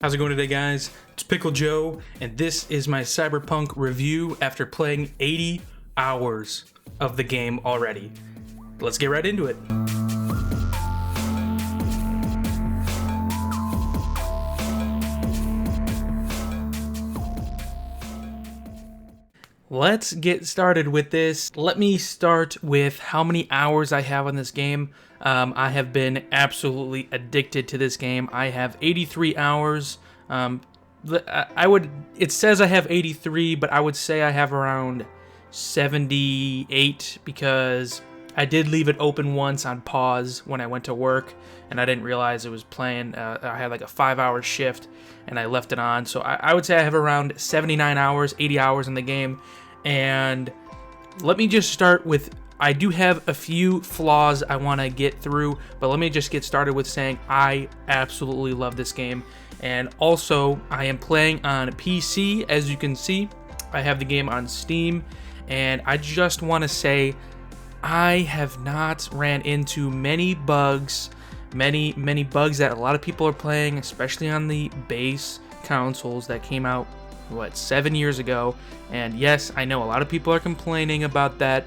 How's it going today, guys? It's Pickle Joe, and this is my CyberPunk review after playing 80 hours of the game already. Let's get right into it. Let's get started with this. Let me start with how many hours I have on this game. I have been absolutely addicted to this game. I have 83 hours. It says I have 83, but I would say I have around 78 because I did leave it open once on pause when I went to work, and I didn't realize it was playing. I had like a 5-hour shift, and I left it on. So I would say I have around 79 hours, 80 hours in the game. And let me just start with, I do have a few flaws I want to get through, but let me just get started with saying I absolutely love this game. And also, I am playing on PC. As you can see, I have the game on Steam, and I just want to say I have not ran into many bugs, many bugs that a lot of people are playing, especially on the base consoles that came out 7 years ago. And yes, I know a lot of people are complaining about that,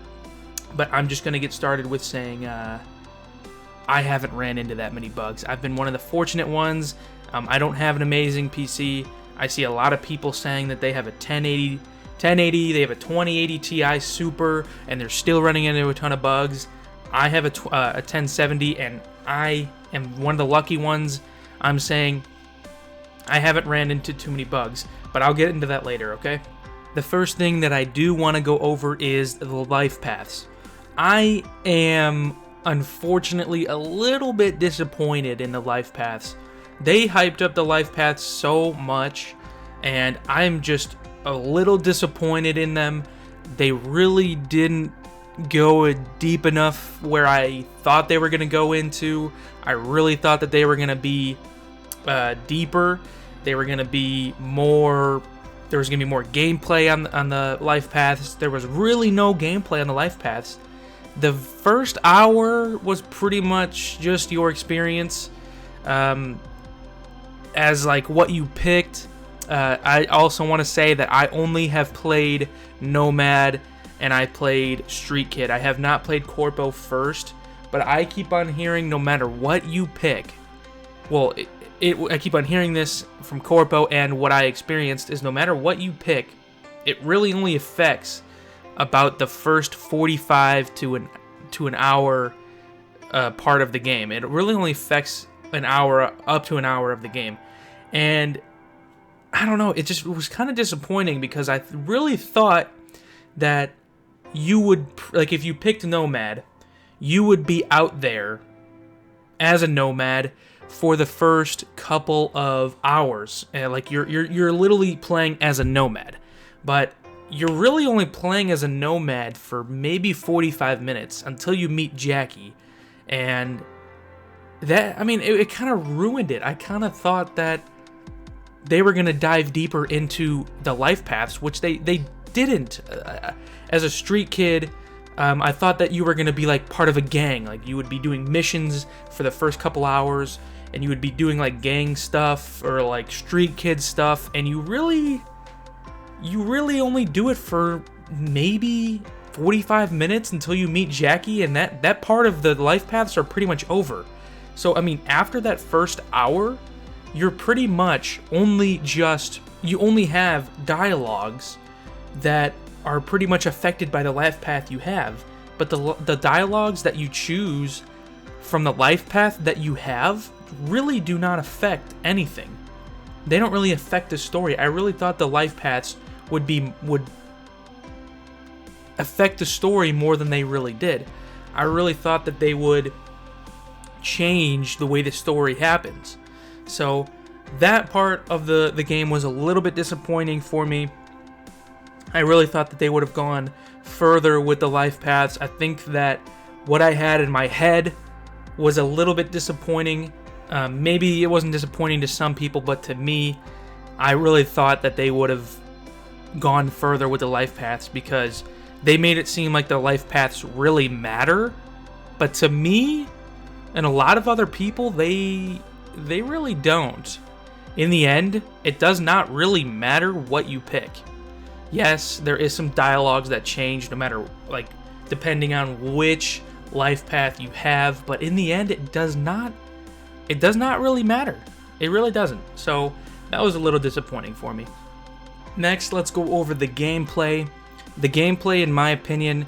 but I'm just gonna get started with saying I haven't ran into that many bugs. I've been one of the fortunate ones. I don't have an amazing PC. I see a lot of people saying that they have a 1080, they have a 2080 Ti Super, and they're still running into a ton of bugs. I have a 1070, and I am one of the lucky ones. I'm saying I haven't ran into too many bugs, but I'll get into that later, okay? The first thing that I do want to go over is the life paths. I am unfortunately a little bit disappointed in the life paths. They hyped up the life paths so much, and I'm just a little disappointed in them. They really didn't go deep enough where I thought they were going to go into. I really thought that they were going to be deeper. They were going to be more, there was going to be more gameplay on the life paths. There was really no gameplay on the life paths. The first hour was pretty much just your experience as like what you picked. I also want to say that I only have played Nomad and I played Street Kid. I have not played Corpo first, but I keep on hearing no matter what you pick, well, I keep on hearing this from Corpo, and what I experienced is no matter what you pick, it really only affects about the first 45 to an hour part of the game. It really only affects an hour, up to an hour of the game. And I don't know, it was kind of disappointing because I really thought that you would, like if you picked Nomad, you would be out there as a Nomad for the first couple of hours. Like you're literally playing as a Nomad, but you're really only playing as a Nomad for maybe 45 minutes until you meet Jackie. And that, I mean, it kind of ruined it. I kind of thought that they were going to dive deeper into the life paths, which they didn't. As a Street Kid, I thought that you were going to be like part of a gang. Like you would be doing missions for the first couple hours, and you would be doing like gang stuff or like Street Kid stuff, and you really only do it for maybe 45 minutes until you meet Jackie, and that part of the life paths are pretty much over. So I mean, after that first hour, you're pretty much you only have dialogues that are pretty much affected by the life path you have. But the dialogues that you choose from the life path that you have really do not affect anything. They don't really affect the story. I really thought the life paths would affect the story more than they really did. I really thought that they would change the way the story happens. So that part of the game was a little bit disappointing for me. I really thought that they would have gone further with the life paths. I think that what I had in my head was a little bit disappointing. Maybe it wasn't disappointing to some people, but to me, I really thought that they would have gone further with the life paths because they made it seem like the life paths really matter. But to me, and a lot of other people, they really don't. in the end, it does not really matter what you pick. Yes, there is some dialogues that change no matter, like, depending on which life path you have, but in the end, it does not really matter. It really doesn't. So that was a little disappointing for me. Next, let's go over the gameplay. The gameplay, in my opinion,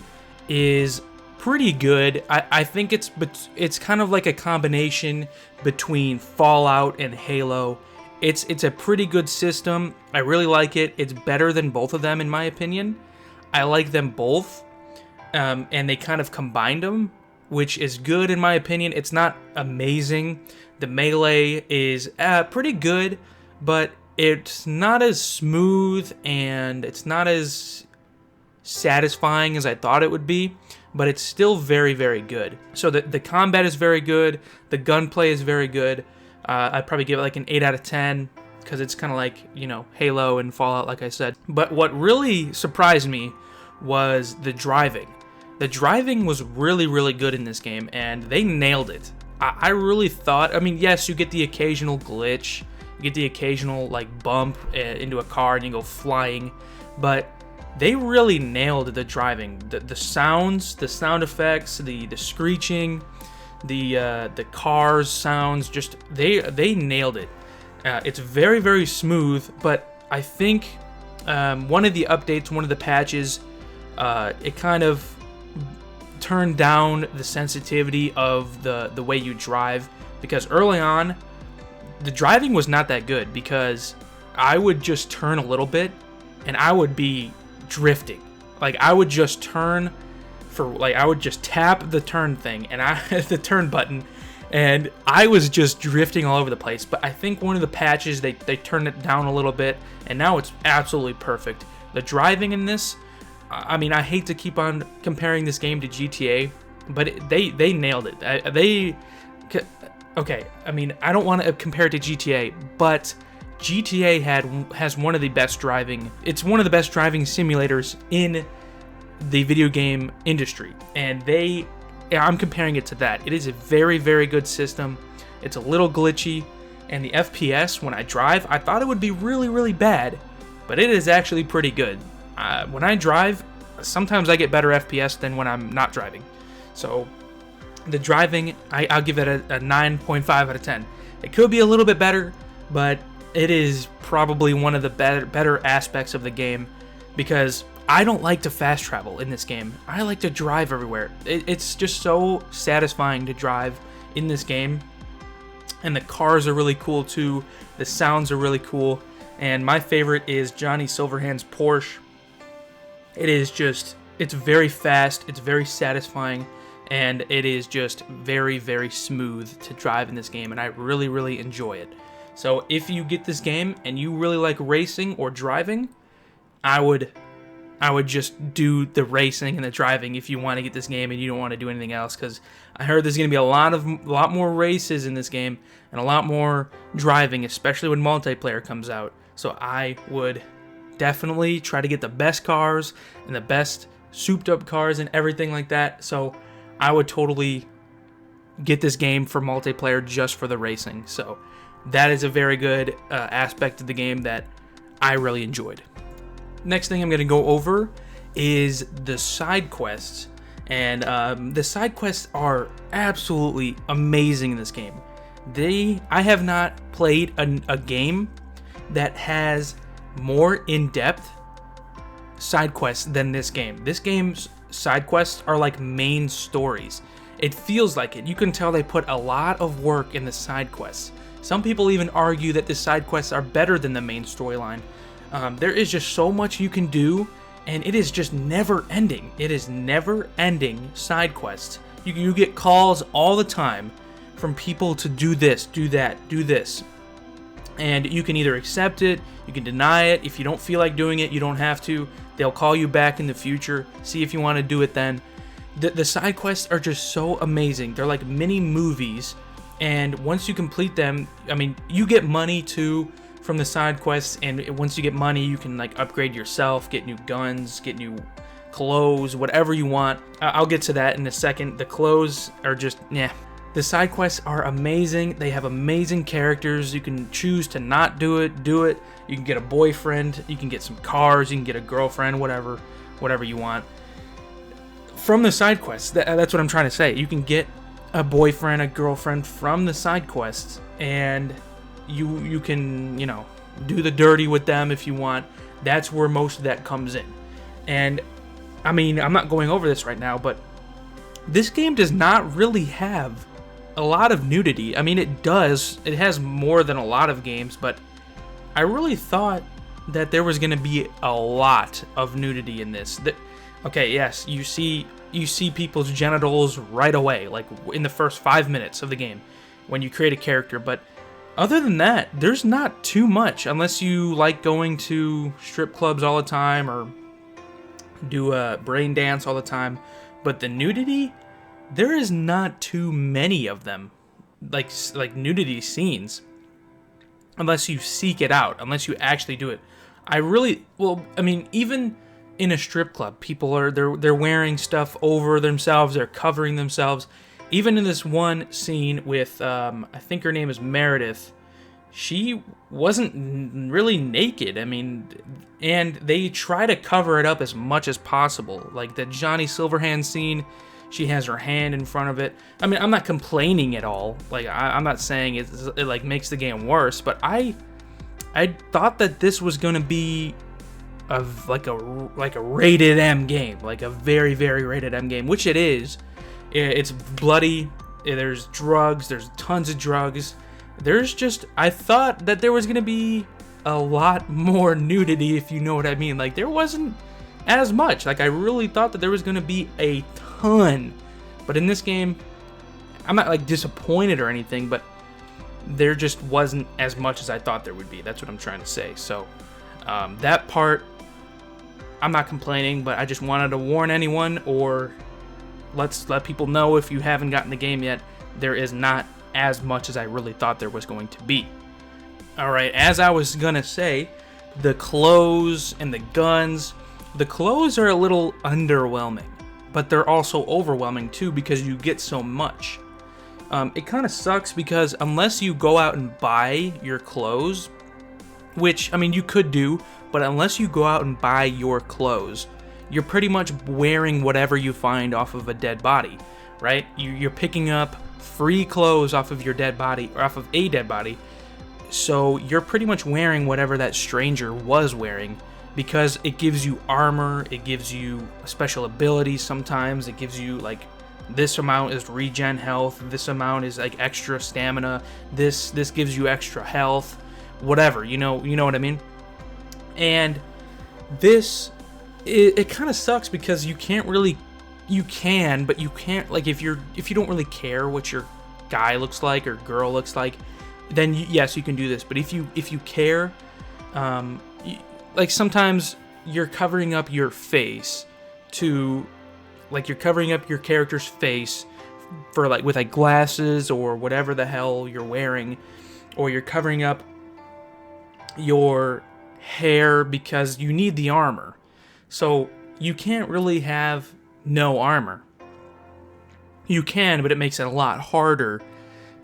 is pretty good. I think it's kind of like a combination between Fallout and Halo. It's a pretty good system. I really like it. It's better than both of them, in my opinion. I like them both, and they kind of combined them, which is good in my opinion. It's not amazing. The melee is pretty good, but it's not as smooth and it's not as satisfying as I thought it would be, but it's still very, very good. So the combat is very good. The gunplay is very good. I'd probably give it like an 8 out of 10 because it's kind of like, you know, Halo and Fallout, like I said. But what really surprised me was the driving. The driving was really, really good in this game, and they nailed it. I really thought, I mean, yes, you get the occasional glitch, you get the occasional, like, bump into a car and you go flying, but they really nailed the driving. The sounds, the sound effects, the screeching, the cars sounds, just they nailed it. It's very, very smooth, but I think one of the updates, one of the patches, it kind of turned down the sensitivity of the way you drive, because early on the driving was not that good, because I would just turn a little bit and I would be drifting. Like, I would just turn for, like, I would just tap the turn thing and the turn button, and I was just drifting all over the place. But I think one of the patches, they turned it down a little bit, and now it's absolutely perfect. The driving in this, I mean, I hate to keep on comparing this game to GTA, but they nailed it. Okay, I mean, I don't want to compare it to GTA, but GTA has one of the best driving. It's one of the best driving simulators in the video game industry, and I'm comparing it to that. It is a very, very good system. It's a little glitchy, and the FPS when I drive, I thought it would be really, really bad, but it is actually pretty good. When I drive, sometimes I get better FPS than when I'm not driving. So the driving, I'll give it a 9.5 out of 10. It could be a little bit better, but it is probably one of the better aspects of the game, because I don't like to fast travel in this game. I like to drive everywhere. It's just so satisfying to drive in this game. And the cars are really cool too. The sounds are really cool. And my favorite is Johnny Silverhand's Porsche. It's very fast, it's very satisfying, and it is just very, very smooth to drive in this game, and I really, really enjoy it. So if you get this game and you really like racing or driving, I would just do the racing and the driving if you want to get this game and you don't want to do anything else, because I heard there's going to be a lot more races in this game and a lot more driving, especially when multiplayer comes out. So I would definitely try to get the best cars and the best souped up cars and everything like that. So I would totally get this game for multiplayer just for the racing. So that is a very good aspect of the game that I really enjoyed. Next thing I'm going to go over is the side quests. And the side quests are absolutely amazing in this game. I have not played a game that has more in-depth side quests than this game. This game's side quests are like main stories. It feels like it. You can tell they put a lot of work in the side quests. Some people even argue that the side quests are better than the main storyline. There is just so much you can do, and it is just never ending. It is never ending side quests. You get calls all the time from people to do this, do that, do this. And you can either accept it, you can deny it. If you don't feel like doing it, you don't have to. They'll call you back in the future, see if you want to do it then. The side quests are just so amazing. They're like mini movies, and once you complete them, I mean, you get money too from the side quests, and once you get money, you can like upgrade yourself, get new guns, get new clothes, whatever you want. I'll get to that in a second. The clothes are just, yeah. The side quests are amazing. They have amazing characters. You can choose to not do it. You can get a boyfriend. You can get some cars. You can get a girlfriend. Whatever you want. From the side quests, that's what I'm trying to say. You can get a boyfriend, a girlfriend from the side quests, and you can, do the dirty with them if you want. That's where most of that comes in. And I mean, I'm not going over this right now, but this game does not really have a lot of nudity. I mean, it does. It has more than a lot of games, but I really thought that there was going to be a lot of nudity in this. Okay, yes, you see people's genitals right away, like in the first 5 minutes of the game when you create a character, but other than that, there's not too much, unless you like going to strip clubs all the time or do a brain dance all the time. But the nudity, there is not too many of them, like nudity scenes, unless you seek it out, unless you actually do it. Even in a strip club, people they're wearing stuff over themselves, they're covering themselves. Even in this one scene with, I think her name is Meredith, she wasn't really naked. I mean, and they try to cover it up as much as possible. Like the Johnny Silverhand scene, she has her hand in front of it. I mean, I'm not complaining at all. Like, I'm not saying it like makes the game worse, but I thought that this was gonna be a rated M game, like a very, very rated M game, which it is. It's bloody. There's drugs. There's tons of drugs. I thought that there was going to be a lot more nudity, if you know what I mean. Like, there wasn't as much. Like, I really thought that there was going to be a ton. But in this game, I'm not, like, disappointed or anything, but there just wasn't as much as I thought there would be. That's what I'm trying to say. So, that part, I'm not complaining, but I just wanted to warn anyone, or let's let people know, if you haven't gotten the game yet, there is not as much as I really thought there was going to be. Alright, as I was gonna say, the clothes and the guns. The clothes are a little underwhelming, but they're also overwhelming too, because you get so much. It kind of sucks because unless you go out and buy your clothes, which, I mean, you could do, but unless you go out and buy your clothes, you're pretty much wearing whatever you find off of a dead body, right? You're picking up free clothes off of your dead body, or off of a dead body, so you're pretty much wearing whatever that stranger was wearing, because it gives you armor, it gives you special abilities sometimes, it gives you, like, this amount is regen health, this amount is, like, extra stamina, this gives you extra health, whatever, you know what I mean? And this, it kind of sucks because you can't, but you can't, like, if you don't really care what your guy looks like or girl looks like, then yes, you can do this. But if you care, like, sometimes you're covering up your face you're covering up your character's face for, like, with, like, glasses or whatever the hell you're wearing, or you're covering up your hair because you need the armor. So you can't really have no armor. You can, but it makes it a lot harder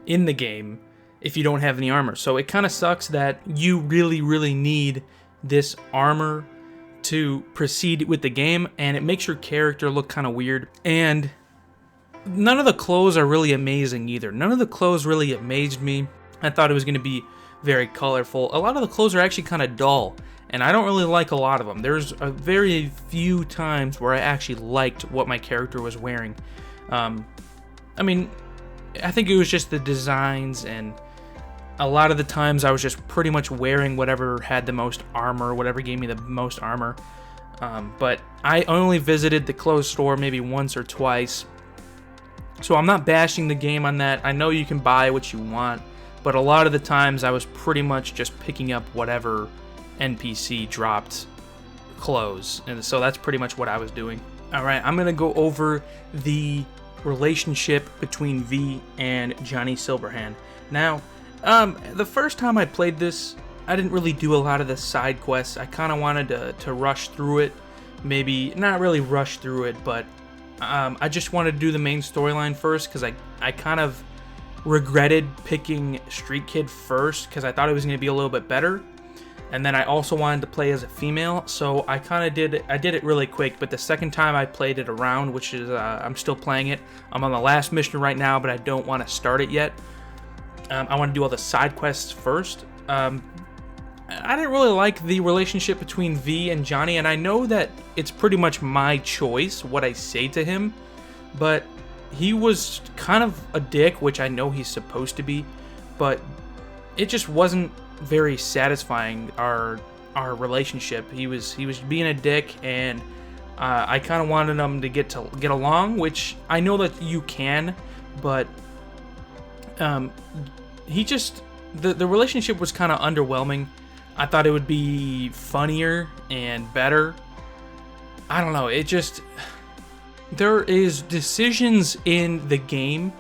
in the game if you don't have any armor. So it kind of sucks that you really, really need this armor to proceed with the game, and it makes your character look kind of weird. And none of the clothes are really amazing either. None of the clothes really amazed me. I thought it was going to be very colorful. A lot of the clothes are actually kind of dull, and I don't really like a lot of them. There's a very few times where I actually liked what my character was wearing. I mean, I think it was just the designs, and a lot of the times I was just pretty much wearing whatever had the most armor, whatever gave me the most armor. But I only visited the clothes store maybe once or twice, so I'm not bashing the game on that. I know you can buy what you want, but a lot of the times I was pretty much just picking up whatever NPC dropped clothes, and so that's pretty much what I was doing. Alright, I'm gonna go over the relationship between V and Johnny Silverhand. Now, the first time I played this, I didn't really do a lot of the side quests. I kind of wanted to rush through it. Maybe not really rush through it, but I just wanted to do the main storyline first, because I kind of regretted picking Street Kid first because I thought it was going to be a little bit better. And then I also wanted to play as a female, so I did it really quick. But the second time I played it around, which is I'm still playing it. I'm on the last mission right now, but I don't want to start it yet. I want to do all the side quests first. I didn't really like the relationship between V and Johnny, and I know that it's pretty much my choice what I say to him, but he was kind of a dick, which I know he's supposed to be, but it just wasn't very satisfying, our relationship. He was being a dick, and I kind of wanted them to get along, which I know that you can, but he just the relationship was kind of underwhelming. I thought it would be funnier and better. I don't know, it just, there is decisions in the game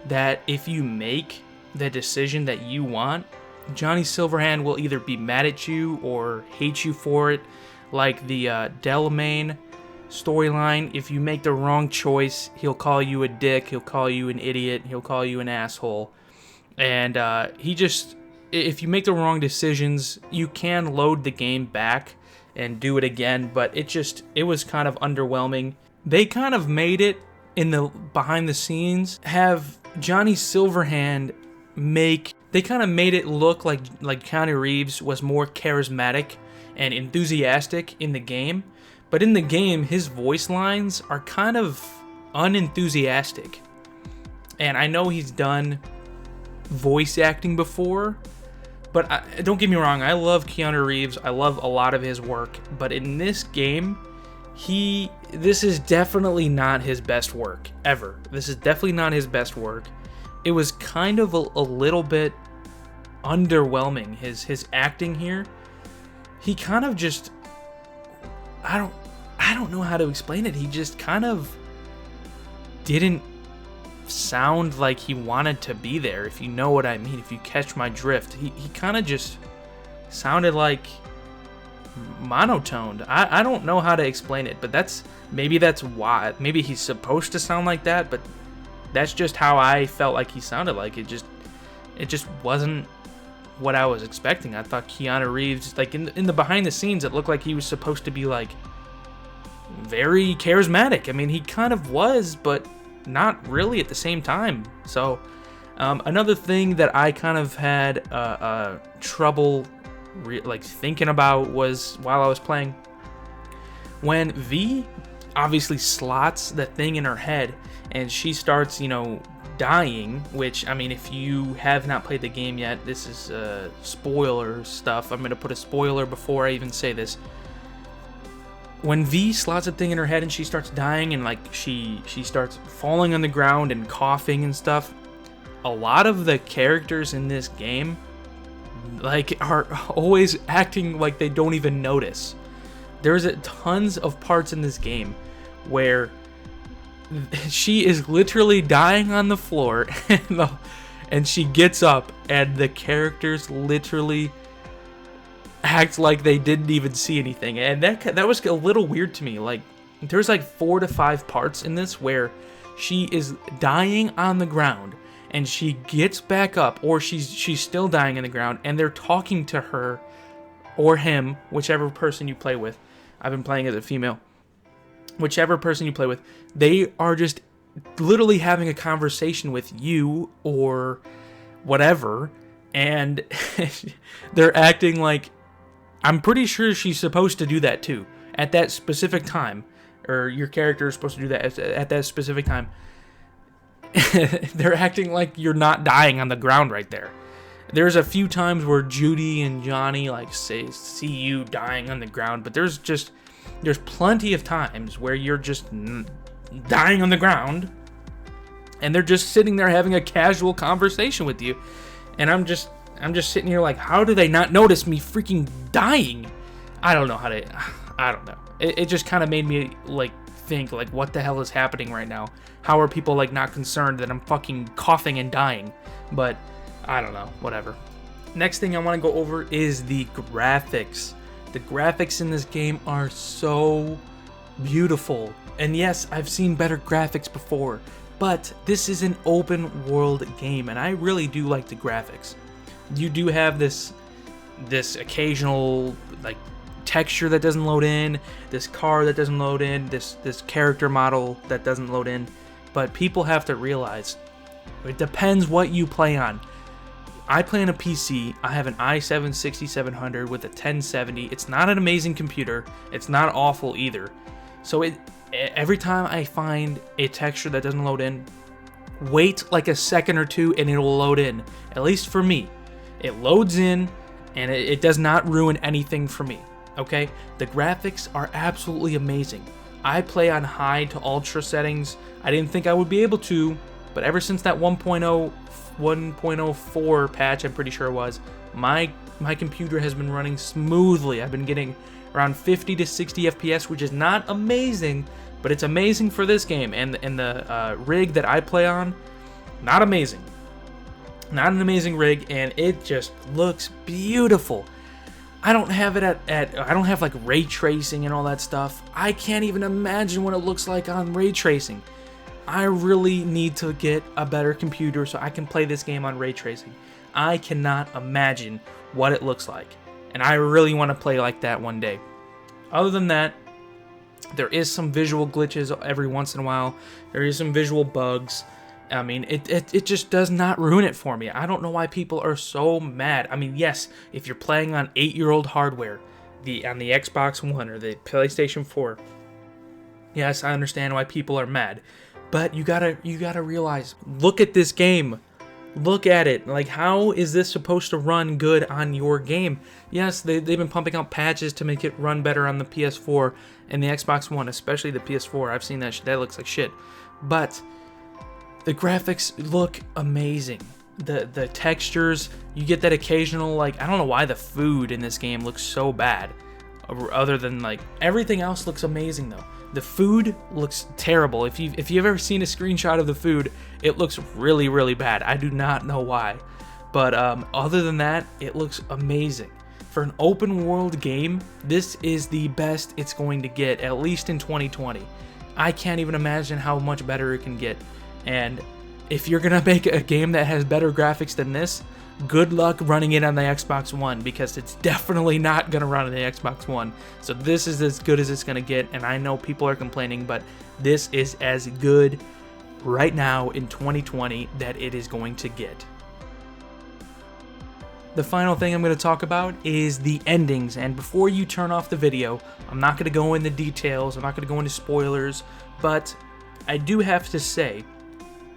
that if you make the decision that you want, Johnny Silverhand will either be mad at you or hate you for it. Like the Delamain storyline, if you make the wrong choice, he'll call you a dick, he'll call you an idiot, he'll call you an asshole. And if you make the wrong decisions, you can load the game back and do it again, but it was kind of underwhelming. They kind of made it in the behind the scenes, have Johnny Silverhand they kind of made it look like Keanu Reeves was more charismatic and enthusiastic in the game, but in the game, his voice lines are kind of unenthusiastic. And I know he's done voice acting before, but don't get me wrong, I love Keanu Reeves, I love a lot of his work, but in this game, this is definitely not his best work, ever. This is definitely not his best work. It was kind of a little bit underwhelming, his acting here. He kind of just, I don't know how to explain it, he just kind of didn't sound like he wanted to be there, if you know what I mean, if you catch my drift. He kind of just sounded like monotoned. I don't know how to explain it, but maybe that's why. Maybe he's supposed to sound like that, but that's just how I felt like he sounded like. It just wasn't what I was expecting. I thought Keanu Reeves, like in the behind the scenes, it looked like he was supposed to be like very charismatic. I mean, he kind of was, but not really at the same time. So another thing that I kind of had trouble thinking about was, while I was playing, when V obviously slots the thing in her head and she starts, dying, which, I mean, if you have not played the game yet, this is spoiler stuff. I'm going to put a spoiler before I even say this. When V slots a thing in her head and she starts dying and she starts falling on the ground and coughing and stuff, a lot of the characters in this game are always acting like they don't even notice. There's tons of parts in this game where she is literally dying on the floor and she gets up and the characters literally act like they didn't even see anything, and that was a little weird to me. There's 4 to 5 parts in this where she is dying on the ground and she gets back up, or she's still dying on the ground, and they're talking to her or him, whichever person you play with. I've been playing as a female. Whichever person you play with, they are just literally having a conversation with you or whatever, and they're acting like, I'm pretty sure she's supposed to do that too at that specific time, or your character is supposed to do that at that specific time. They're acting like you're not dying on the ground right there. There's a few times where Judy and Johnny see you dying on the ground, but there's plenty of times where you're just dying on the ground and they're just sitting there having a casual conversation with you, and I'm just sitting here like, how do they not notice me freaking dying? I don't know. It just kind of made me think what the hell is happening right now? How are people not concerned that I'm fucking coughing and dying? But I don't know, whatever. Next thing I want to go over is the graphics. The graphics in this game are so beautiful. And yes, I've seen better graphics before, But this is an open world game, and I really do like the graphics. You do have this occasional like texture that doesn't load in, this car that doesn't load in, this character model that doesn't load in. But people have to realize it depends what you play on. I play on a PC. I have an i7 6700 with a 1070. It's not an amazing computer. It's not awful either. So every time I find a texture that doesn't load in, wait like a second or two and it'll load in. At least for me. It loads in and it does not ruin anything for me. Okay? The graphics are absolutely amazing. I play on high to ultra settings. I didn't think I would be able to, but ever since that 1.04 patch, I'm pretty sure it was, my computer has been running smoothly. I've been getting around 50 to 60 FPS, which is not amazing, but it's amazing for this game. And the rig that I play on, not amazing. Not an amazing rig, and it just looks beautiful. I don't have it I don't have like ray tracing and all that stuff. I can't even imagine what it looks like on ray tracing. I really need to get a better computer so I can play this game on ray tracing. I cannot imagine what it looks like, and I really want to play like that one day. Other than that, there is some visual glitches every once in a while. There is some visual bugs. I mean, it just does not ruin it for me. I don't know why people are so mad. I mean, yes, if you're playing on 8-year-old hardware, on the Xbox One or the PlayStation 4, yes, I understand why people are mad. But you gotta realize, look at this game. Look at it. Like, how is this supposed to run good on your game? Yes, they've been pumping out patches to make it run better on the PS4 and the Xbox One, especially the PS4. I've seen that that looks like shit. But the graphics look amazing. The textures, you get that occasional, like, I don't know why the food in this game looks so bad. Other than, like, everything else looks amazing though. The food looks terrible. If you've ever seen a screenshot of the food, it looks really, really bad. I do not know why. But other than that, it looks amazing. For an open world game, this is the best it's going to get, at least in 2020. I can't even imagine how much better it can get. And if you're gonna make a game that has better graphics than this, good luck running it on the Xbox One, because it's definitely not gonna run on the Xbox One. So this is as good as it's gonna get, and I know people are complaining, but this is as good right now in 2020 that it is going to get. The final thing I'm going to talk about is the endings, and before you turn off the video, I'm not going to go into details, I'm not going to go into spoilers, but I do have to say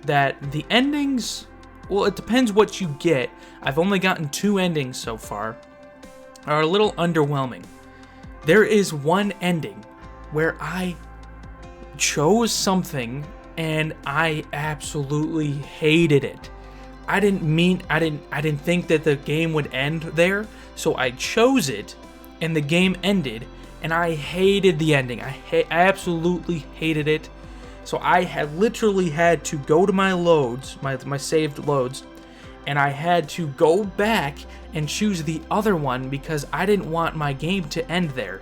that the endings, well, it depends what you get. I've only gotten 2 endings so far, are a little underwhelming. There is one ending where I chose something and I absolutely hated it. I didn't think that the game would end there, so I chose it and the game ended, and I hated the ending. I absolutely hated it. So I had literally had to go to my loads, my saved loads, and I had to go back and choose the other one because I didn't want my game to end there.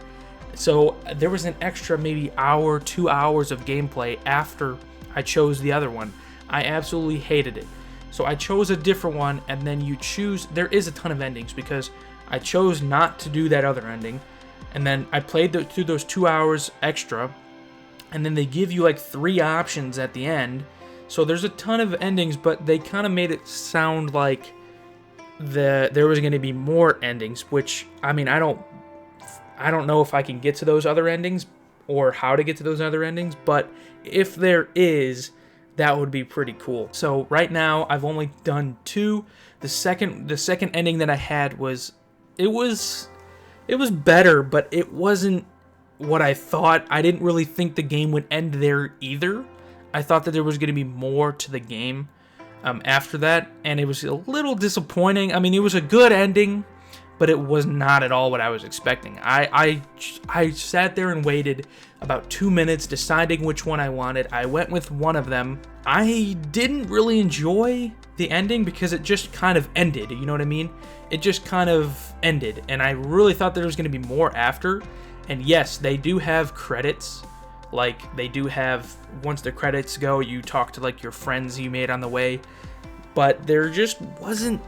So there was an extra maybe hour, 2 hours of gameplay after I chose the other one. I absolutely hated it. So I chose a different one, and then you choose, there is a ton of endings because I chose not to do that other ending, and then I played through those 2 hours extra, and then they give you like 3 options at the end. So there's a ton of endings, but they kind of made it sound like there was going to be more endings, which, I mean, I don't know if I can get to those other endings or how to get to those other endings, but if there is, that would be pretty cool. So right now I've only done 2. The second ending that I had was better, but it wasn't what I thought. I didn't really think the game would end there either. I thought that there was going to be more to the game after that, and it was a little disappointing. I mean, it was a good ending, but it was not at all what I was expecting. I sat there and waited about 2 minutes deciding which one I wanted. I went with one of them. I didn't really enjoy the ending because it just kind of ended, you know what I mean? It just kind of ended, and I really thought there was going to be more after. And yes, they do have credits Like, they do have, once the credits go, you talk to like your friends you made on the way, but there just wasn't,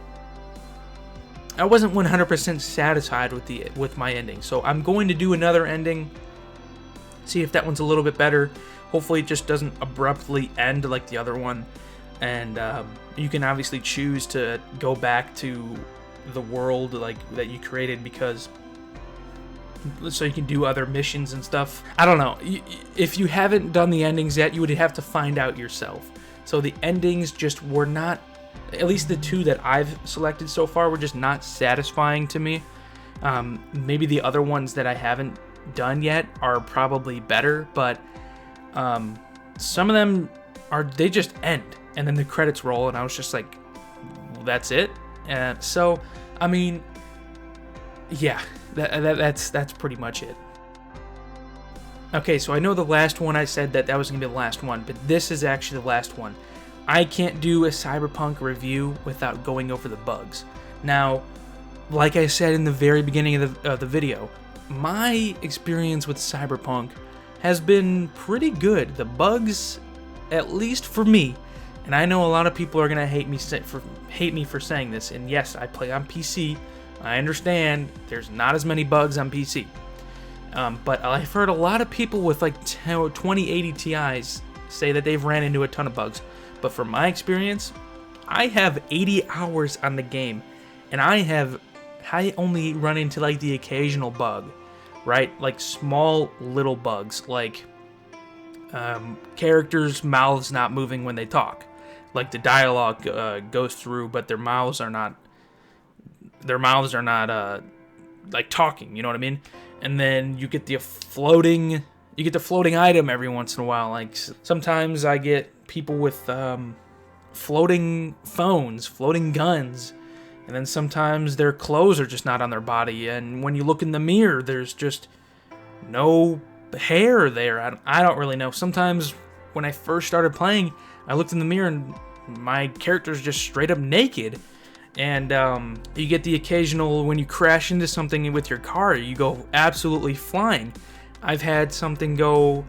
I wasn't 100% satisfied with my ending. So I'm going to do another ending, see if that one's a little bit better. Hopefully it just doesn't abruptly end like the other one. And you can obviously choose to go back to the world like that you created, because so you can do other missions and stuff. I don't know. If you haven't done the endings yet, you would have to find out yourself. So the endings just were not, at least the two that I've selected so far, were just not satisfying to me. Maybe the other ones that I haven't done yet are probably better, but some of them they just end and then the credits roll, and I was just like, that's it. So I mean, yeah, that's pretty much it. Okay, so I know the last one I said that was gonna be the last one, but this is actually the last one. I can't do a CyberPunk review without going over the bugs. Now, like I said in the very beginning of the video, my experience with CyberPunk has been pretty good. The bugs, at least for me, and I know a lot of people are gonna hate me for saying this. And yes, I play on PC. I understand there's not as many bugs on PC, but I've heard a lot of people with like 2080 Ti's say that they've ran into a ton of bugs. But from my experience, I have 80 hours on the game, and I only run into like the occasional bug, right? Like small little bugs, like characters' mouths not moving when they talk. Like the dialogue goes through, but their mouths are not like talking. You know what I mean? And then you get the floating item every once in a while. Like sometimes I get people with floating phones, floating guns, and then sometimes their clothes are just not on their body. And when you look in the mirror, there's just no hair there. I don't really know. Sometimes when I first started playing, I looked in the mirror and my character's just straight up naked. And you get the occasional, when you crash into something with your car, you go absolutely flying. I've had something go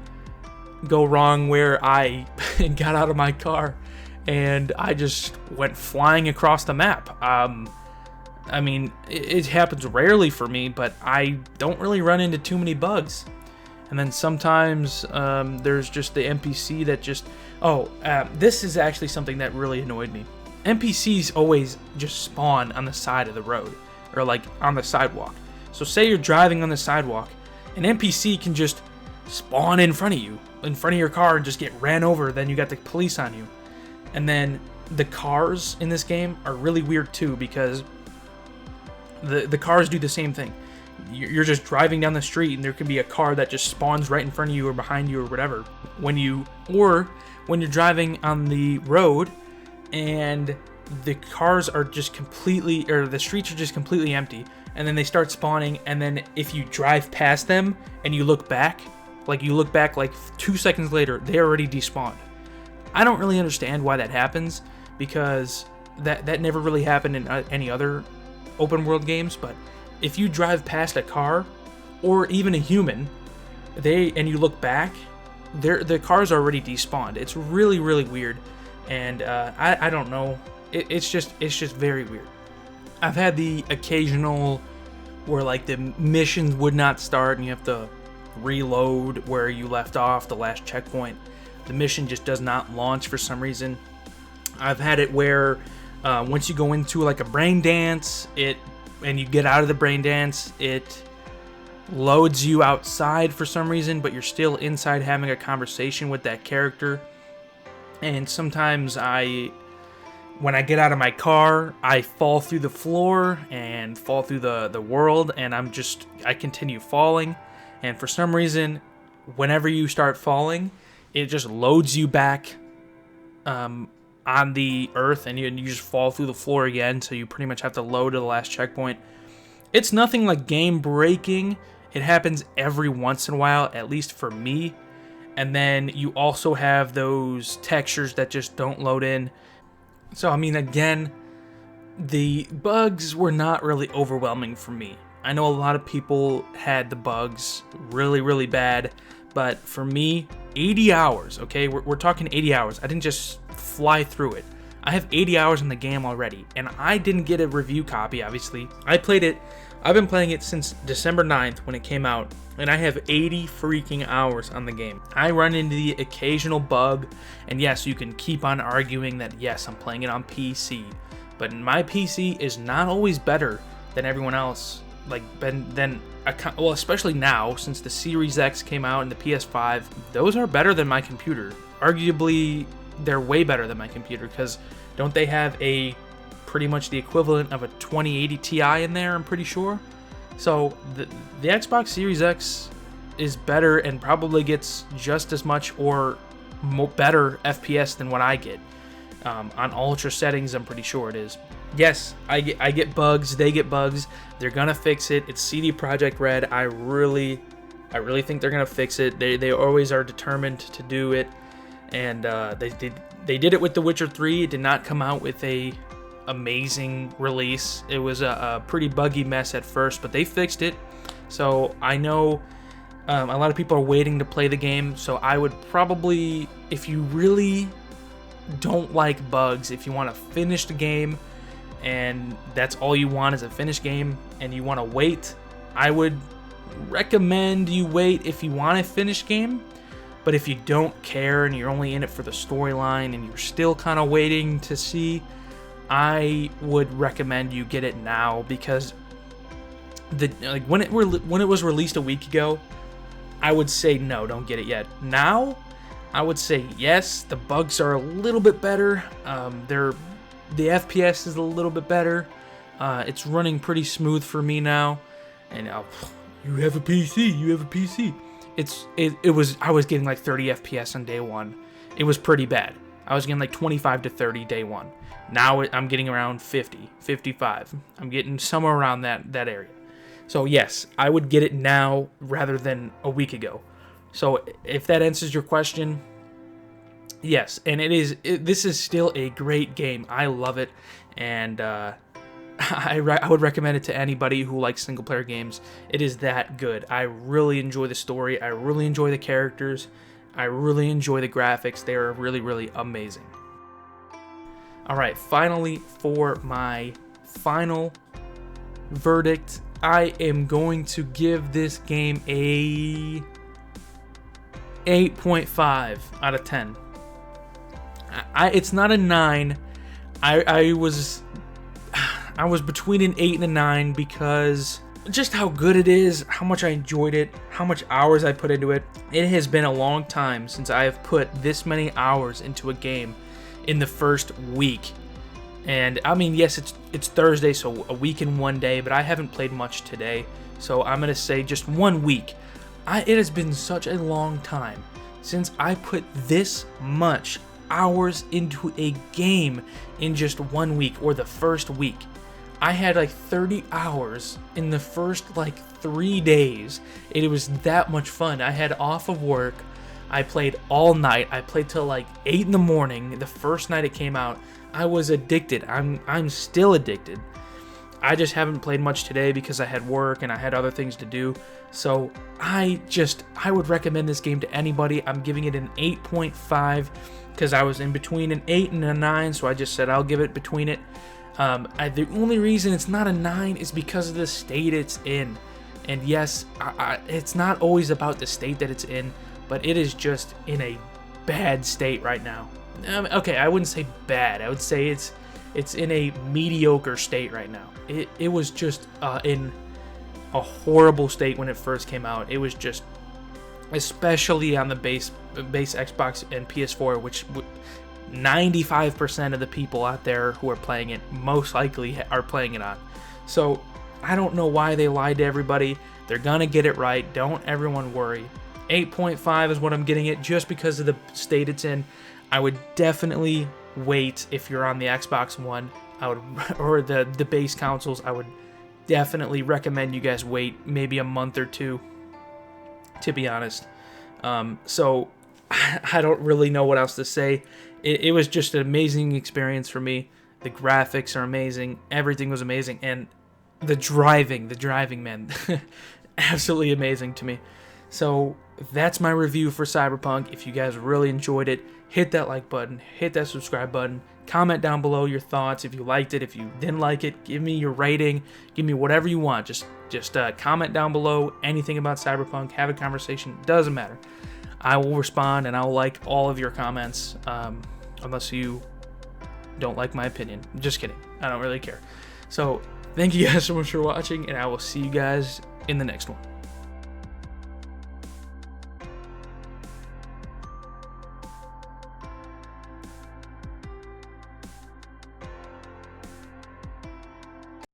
wrong where I got out of my car and I just went flying across the map. I mean, it happens rarely for me, but I don't really run into too many bugs. And then sometimes there's just the NPC that just... this is actually something that really annoyed me. NPCs always just spawn on the side of the road, or like on the sidewalk. So say you're driving on the sidewalk, an NPC can just spawn in front of you, in front of your car, and just get ran over. Then you got the police on you. And then the cars in this game are really weird too, because the cars do the same thing. You're just driving down the street and there could be a car that just spawns right in front of you or behind you or whatever. When you're driving on the road and the cars are just completely, or the streets are just completely empty, and then they start spawning, and then if you drive past them and you look back like 2 seconds later, they already despawned. I don't really understand why that happens, because that never really happened in any other open world games. But if you drive past a car or even a human, and you look back, the cars are already despawned. It's really, really weird, and I don't know. It's just very weird. I've had the occasional where like the missions would not start and you have to reload where you left off, the last checkpoint. The mission just does not launch for some reason. I've had it where once you go into like a brain dance, and you get out of the brain dance, it loads you outside for some reason, but you're still inside having a conversation with that character. And sometimes when I get out of my car, I fall through the floor and fall through the world, and I continue falling. And for some reason, whenever you start falling, it just loads you back on the earth, and you just fall through the floor again, so you pretty much have to load to the last checkpoint. It's nothing like game breaking. It happens every once in a while, at least for me. And then you also have those textures that just don't load in. So, I mean, again, the bugs were not really overwhelming for me. I know a lot of people had the bugs really, really bad, But for me, 80 hours, okay? We're talking 80 hours. I didn't just fly through it. I have 80 hours in the game already, and I didn't get a review copy, obviously. I've been playing it since December 9th when it came out, and I have 80 freaking hours on the game. I run into the occasional bug, and yes, you can keep on arguing that, yes, I'm playing it on PC, but my PC is not always better than everyone else, well, especially now, since the Series X came out and the PS5, those are better than my computer. Arguably, they're way better than my computer, because don't they have pretty much the equivalent of a 2080 Ti in there, I'm pretty sure? So the Xbox Series X is better and probably gets just as much or better FPS than what I get. On ultra settings, I'm pretty sure it is. Yes, I get bugs, they get bugs. They're gonna fix it. It's CD Projekt Red. I really think they're gonna fix it. They always are determined to do it, and they did it with The Witcher 3. It did not come out with a amazing release. It was a pretty buggy mess at first, but they fixed it. So I know a lot of people are waiting to play the game. So I would probably, if you really don't like bugs, if you want to finish the game and that's all you want is a finished game and you want to wait, I would recommend you wait if you want a finished game. But if you don't care and you're only in it for the storyline and you're still kind of waiting to see, I would recommend you get it now, because when it was released a week ago, I would say no, don't get it yet. Now, I would say yes. The bugs are a little bit better. The FPS is a little bit better. It's running pretty smooth for me now. And you have a PC. You have a PC. I was getting like 30 FPS on day one. It was pretty bad. I was getting like 25 to 30 day one. Now I'm getting around 50, 55. I'm getting somewhere around that area. So yes, I would get it now rather than a week ago. So if that answers your question, yes. And this is still a great game. I love it. And I would recommend it to anybody who likes single player games. It is that good. I really enjoy the story. I really enjoy the characters. I really enjoy the graphics. They are really, really amazing. Alright, finally, for my final verdict, I am going to give this game a 8.5 out of 10. It's not a 9. I was between an 8 and a 9 because just how good it is, how much I enjoyed it, how much hours I put into it. It has been a long time since I have put this many hours into a game in the first week. And I mean, yes, it's Thursday, so a week and one day, but I haven't played much today. So I'm going to say just 1 week. It has been such a long time since I put this much hours into a game in just 1 week, or the first week. I had like 30 hours in the first 3 days. It was that much fun. I had off of work. I played all night. I played till 8 in the morning. The first night it came out, I was addicted. I'm still addicted. I just haven't played much today because I had work and I had other things to do. So I would recommend this game to anybody. I'm giving it an 8.5 because I was in between an 8 and a 9, so I just said I'll give it between it. The only reason it's not a 9 is because of the state it's in. And yes, it's not always about the state that it's in, but it is just in a bad state right now. Okay, I wouldn't say bad. I would say it's in a mediocre state right now. It was just in a horrible state when it first came out. It was just, especially on the base Xbox and PS4, which 95% of the people out there who are playing it most likely are playing it on. So I don't know why they lied to everybody. They're gonna get it right. Don't everyone worry. 8.5 is what I'm getting it just because of the state it's in. I would definitely wait if you're on the Xbox One. Or the base consoles. I would definitely recommend you guys wait maybe a month or two, to be honest. So I don't really know what else to say. It was just an amazing experience for me. The graphics are amazing. Everything was amazing. And the driving, man, absolutely amazing to me. So that's my review for Cyberpunk. If you guys really enjoyed it, hit that like button, hit that subscribe button, comment down below your thoughts. If you liked it, if you didn't like it, give me your rating, give me whatever you want. Just comment down below anything about Cyberpunk, have a conversation, doesn't matter. I will respond and I'll like all of your comments, unless you don't like my opinion. Just kidding. I don't really care. So thank you guys so much for watching, and I will see you guys in the next one.